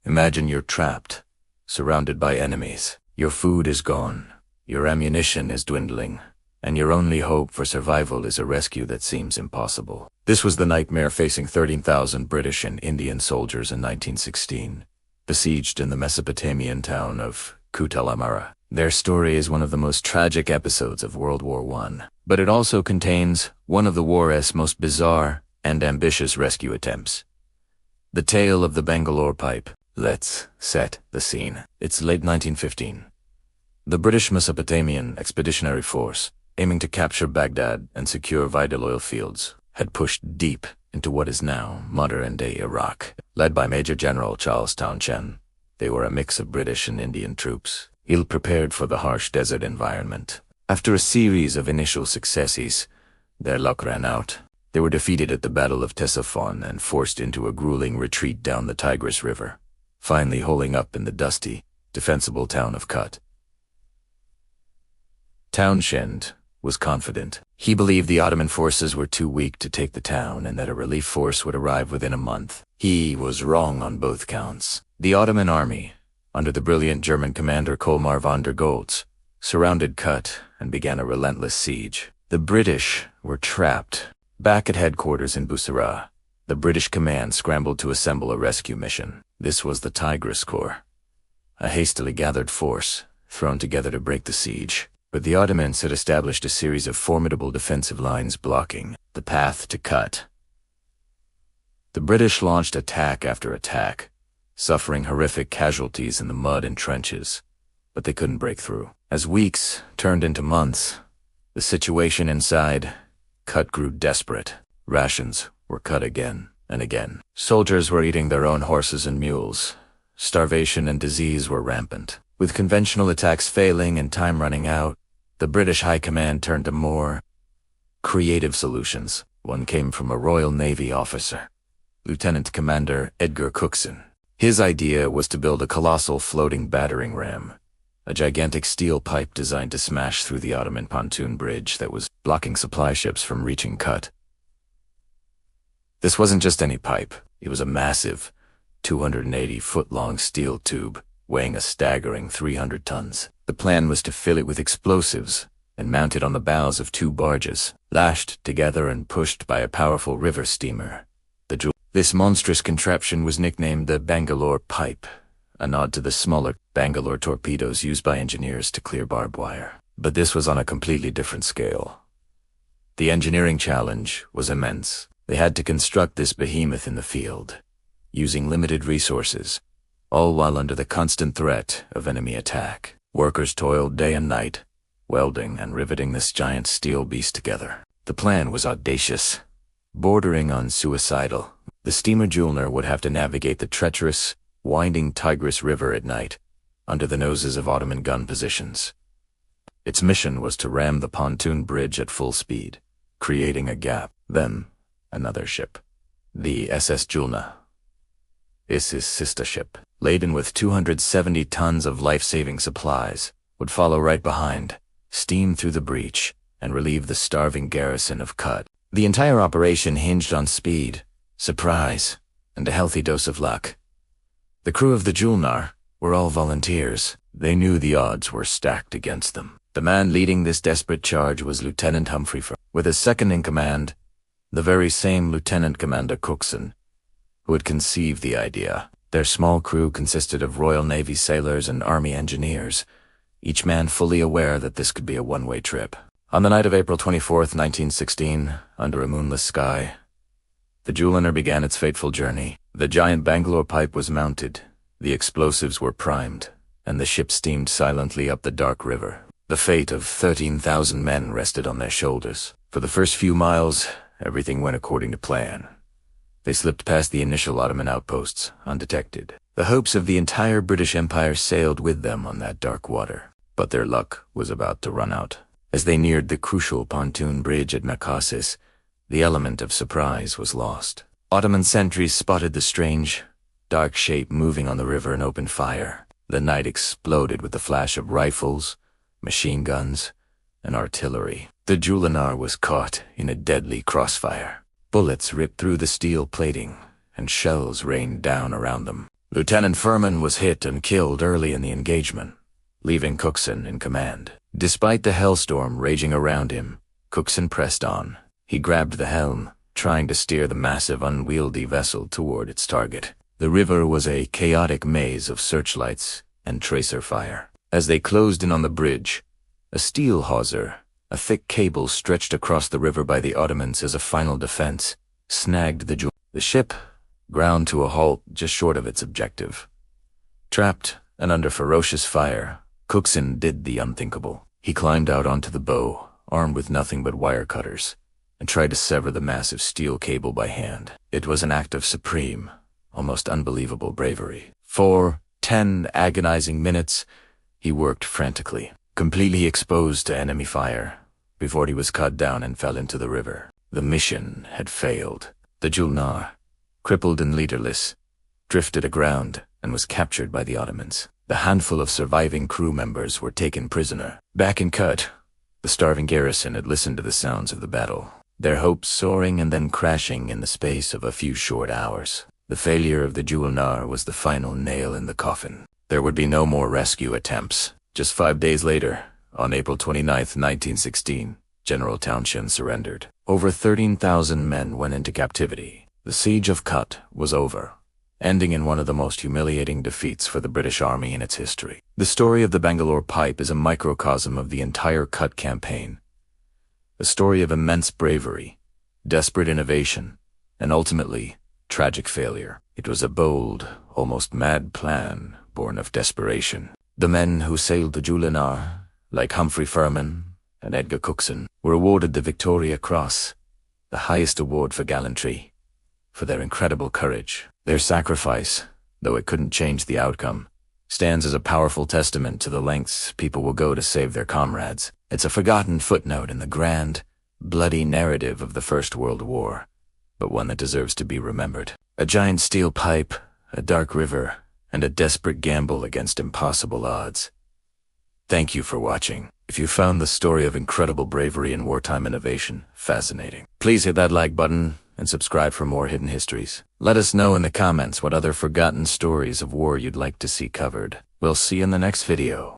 Imagine you're trapped, surrounded by enemies. Your food is gone, your ammunition is dwindling, and your only hope for survival is a rescue that seems impossible. This was the nightmare facing 13,000 British and Indian soldiers in 1916, besieged in the Mesopotamian town of Kut El Amara. Their story is one of the most tragic episodes of World War I, but it also contains one of the war's most bizarre and ambitious rescue attempts. The tale of the Bangalore Pipe. Let's set the scene. It's late 1915. The British Mesopotamian Expeditionary Force, aiming to capture Baghdad and secure vital oil fields, had pushed deep into what is now modern-day Iraq. Led by Major General Charles Townshend, they were a mix of British and Indian troops, ill-prepared for the harsh desert environment. After a series of initial successes, their luck ran out. They were defeated at the Battle of Ctesiphon and forced into a grueling retreat down the Tigris River, finally holing up in the dusty, defensible town of Kut. Townshend was confident. He believed the Ottoman forces were too weak to take the town and that a relief force would arrive within a month. He was wrong on both counts. The Ottoman army, under the brilliant German commander Colmar von der Goltz, surrounded Kut and began a relentless siege. The British were trapped. Back at headquarters in Bussorah, the British command scrambled to assemble a rescue mission. This was the Tigris Corps, a hastily gathered force thrown together to break the siege. But the Ottomans had established a series of formidable defensive lines blocking the path to Kut. The British launched attack after attack, suffering horrific casualties in the mud and trenches, but they couldn't break through. As weeks turned into months, the situation inside Kut grew desperate. Rations were cut again and again. Soldiers were eating their own horses and mules. Starvation and disease were rampant. With conventional attacks failing and time running out, the British High Command turned to more creative solutions. One came from a Royal Navy officer, Lieutenant Commander Edgar Cookson. His idea was to build a colossal floating battering ram, a gigantic steel pipe designed to smash through the Ottoman pontoon bridge that was blocking supply ships from reaching Kut. This wasn't just any pipe. It was a massive, 280-foot-long steel tube, weighing a staggering 300 tons. The plan was to fill it with explosives and mount it on the bows of two barges, lashed together and pushed by a powerful river steamer, the Jewel. This monstrous contraption was nicknamed the Bangalore Pipe, a nod to the smaller Bangalore torpedoes used by engineers to clear barbed wire. But this was on a completely different scale. The engineering challenge was immense. They had to construct this behemoth in the field, using limited resources, all while under the constant threat of enemy attack. Workers toiled day and night, welding and riveting this giant steel beast together. The plan was audacious, bordering on suicidal. The steamer Julnar would have to navigate the treacherous, winding Tigris River at night, under the noses of Ottoman gun positions. Its mission was to ram the pontoon bridge at full speed, creating a gap. Then, another ship, the SS Julna, Is's sister ship, laden with 270 tons of life-saving supplies, would follow right behind, steam through the breach, and relieve the starving garrison of Kut. The entire operation hinged on speed, surprise, and a healthy dose of luck. The crew of the Julnar were all volunteers. They knew the odds were stacked against them. The man leading this desperate charge was Lieutenant Humphrey, with his second in command, the very same Lieutenant Commander Cookson, who had conceived the idea. Their small crew consisted of Royal Navy sailors and Army engineers, each man fully aware that this could be a one-way trip. On the night of April 24th, 1916, under a moonless sky, the Julnar began its fateful journey. The giant Bangalore Pipe was mounted, the explosives were primed, and the ship steamed silently up the dark river. The fate of 13,000 men rested on their shoulders. For the first few miles, everything went according to plan. They slipped past the initial Ottoman outposts, undetected. The hopes of the entire British Empire sailed with them on that dark water. But their luck was about to run out. As they neared the crucial pontoon bridge at Makasis, the element of surprise was lost. Ottoman sentries spotted the strange, dark shape moving on the river and opened fire. The night exploded with the flash of rifles, machine guns, and artillery. The Julnar was caught in a deadly crossfire. Bullets ripped through the steel plating, and shells rained down around them. Lieutenant Furman was hit and killed early in the engagement, leaving Cookson in command. Despite the hellstorm raging around him, Cookson pressed on. He grabbed the helm, trying to steer the massive, unwieldy vessel toward its target. The river was a chaotic maze of searchlights and tracer fire. As they closed in on the bridge, a steel hawser, a thick cable stretched across the river by the Ottomans as a final defense, snagged the jewel. The ship ground to a halt just short of its objective. Trapped and under ferocious fire, Cookson did the unthinkable. He climbed out onto the bow, armed with nothing but wire cutters, and tried to sever the massive steel cable by hand. It was an act of supreme, almost unbelievable bravery. For 10 agonizing minutes, he worked frantically, completely exposed to enemy fire, before he was cut down and fell into the river. The mission had failed. The Julnar, crippled and leaderless, drifted aground and was captured by the Ottomans. The handful of surviving crew members were taken prisoner. Back in Kut, the starving garrison had listened to the sounds of the battle, their hopes soaring and then crashing in the space of a few short hours. The failure of the Julnar was the final nail in the coffin. There would be no more rescue attempts. Just 5 days later, on April 29, 1916, General Townshend surrendered. Over 13,000 men went into captivity. The siege of Kut was over, ending in one of the most humiliating defeats for the British Army in its history. The story of the Bangalore Pipe is a microcosm of the entire Kut campaign. A story of immense bravery, desperate innovation, and ultimately, tragic failure. It was a bold, almost mad plan, born of desperation. The men who sailed the Julnar, like Humphrey Furman and Edgar Cookson, were awarded the Victoria Cross, the highest award for gallantry, for their incredible courage. Their sacrifice, though it couldn't change the outcome, stands as a powerful testament to the lengths people will go to save their comrades. It's a forgotten footnote in the grand, bloody narrative of the First World War, but one that deserves to be remembered. A giant steel pipe, a dark river, and a desperate gamble against impossible odds. Thank you for watching. If you found the story of incredible bravery and wartime innovation fascinating, please hit that like button and subscribe for more hidden histories. Let us know in the comments what other forgotten stories of war you'd like to see covered. We'll see you in the next video.